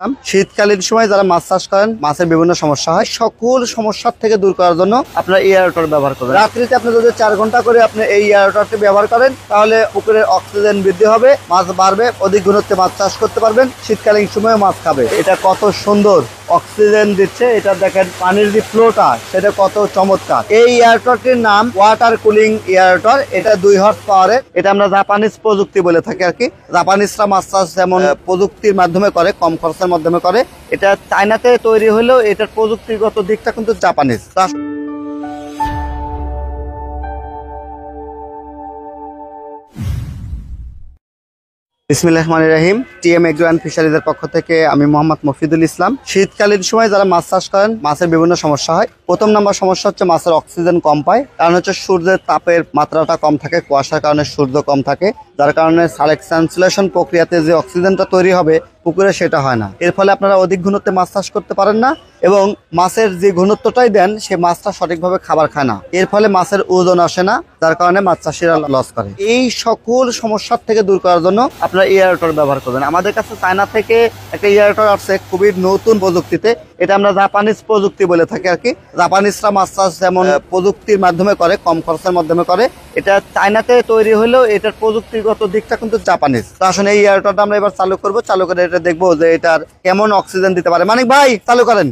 শীতকালীন সময় যারা মাছ চাষ করেন, মাছের বিভিন্ন সমস্যা হয়, সকল সমস্যার থেকে দূর করার জন্য আপনার এই এয়ারটর ব্যবহার করবেন। রাত্রিতে আপনি যদি 4 ঘন্টা করে আপনি এই এয়ারটরটি ব্যবহার করেন, তাহলে পুকুরের অক্সিজেন বৃদ্ধি হবে, মাছ বাড়বে, অধিক ঘনত্বে মাছ চাষ করতে পারবেন, শীতকালীন সময়ে মাছ খাবে। এটা কত সুন্দর অক্সিজেন দিচ্ছে, এটা দেখেন পানির যে ফ্লোটা সেটা কত চমৎকার। এই এয়ারটরটির নাম ওয়াটার কুলিং এয়ারটর। এটা 2 হর্স পাওয়ারের। এটা আমরা জাপানিজ প্রযুক্তি বলে থাকি আর কি। জাপানিজরা মাছ চাষ যেমন প্রযুক্তির মাধ্যমে করে, কম খরচের মাধ্যমে করে, এটা চায়নাতে তৈরি হলেও এটার প্রযুক্তিগত দিকটা কিন্তু জাপানিজ। বিসমিল্লাহির রহমানির রহিম। টিএম এগ্রো অ্যান্ড ফিশারিজের পক্ষ থেকে আমি মোহাম্মদ মফিদুল ইসলাম। শীতকালীন সময় যারা মাছ চাষ করেন, মাছের বিভিন্ন সমস্যা হয়। প্রথম নাম্বার সমস্যা হচ্ছে মাছের অক্সিজেন কম পায়। কারণ হচ্ছে সূর্যের তাপের মাত্রাটা কম থাকে, কুয়াশার কারণে সূর্য কম থাকে, যার কারণে সালেকশন প্রক্রিয়াতে যে অক্সিজেনটা তৈরি হবে পুকুরে সেটা হয় না। এর ফলে আপনারা অধিক ঘনত্বে মাছ চাষ করতে পারেন না এবং মাছের যে ঘনত্বটাই দেন সে মাছটা সঠিকভাবে খাবার খায় না। এর ফলে মাছের ওজন আসে না, যার কারণে মাছ চাষিরা লস করে। এই সকল সমস্যার থেকে দূর করার জন্য আপনারা এয়ারটর ব্যবহার করবেন। আমাদের কাছে চায়না থেকে একটা এয়ারটর আসছে খুবই নতুন প্রযুক্তিতে। এটা আমরা জাপানিজ প্রযুক্তি বলে থাকি আর কি। জাপানিজরা মাছ চাষ যেমন প্রযুক্তির মাধ্যমে করে, কম খরচের মাধ্যমে করে, এটা চায়নাতে তৈরি হলেও এটার প্রযুক্তিগত দিকটা কিন্তু জাপানিজ। তো আসলে এই এয়ারটরটা আমরা এবার চালু করবো। চালু করে এটা দেখবো যে এটার কেমন অক্সিজেন দিতে পারে। মানিক ভাই চালু করেন।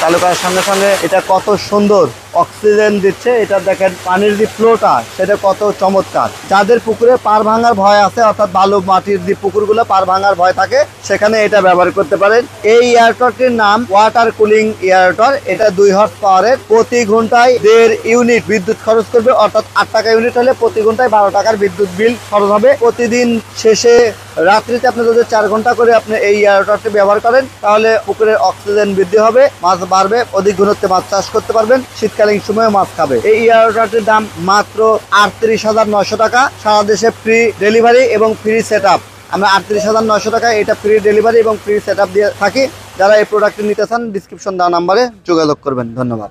চালু করার সঙ্গে সঙ্গে এটা কত সুন্দর অক্সিজেন দিচ্ছে। এটা দেখেন পানির যে ফ্লোটা সেটা কত চমৎকার। যাদের পুকুরে পার ভাঙার ভয় আছে, অর্থাৎ বালু মাটির যে পুকুরগুলো পার ভাঙার ভয় থাকে, সেখানে এটা ব্যবহার করতে পারেন। এই এয়ারটরটির নাম ওয়াটার কুলিং এয়ারটর। এটা 2 হর্স পাওয়ারের। প্রতি ঘন্টায় 1.5 ইউনিট বিদ্যুৎ খরচ করবে, অর্থাৎ 8 টাকা ইউনিট হলে প্রতি ঘন্টায় 12 টাকার বিদ্যুৎ বিল খরচ হবে। প্রতিদিন শেষে রাত্রিতে আপনি যদি 4 ঘন্টা করে আপনি এই এয়ারটরটি ব্যবহার করেন, তাহলে পুকুরের অক্সিজেন বৃদ্ধি হবে, মাছ বাড়বে, অধিক ঘনত্বে মাছ চাষ করতে পারবেন, শীতকালীন সময়ে মাছ খাবে। এই এয়ারটরটির দাম মাত্র 38,900 টাকা। সারা দেশে ফ্রি ডেলিভারি এবং ফ্রি সেট আপ। আমরা 38,900 টাকায় এটা ফ্রি ডেলিভারি এবং ফ্রি সেট আপ দিয়ে থাকি। যারা এই প্রোডাক্টটি নিতে চান, ডিসক্রিপশন দেওয়া নাম্বারে যোগাযোগ করবেন। ধন্যবাদ।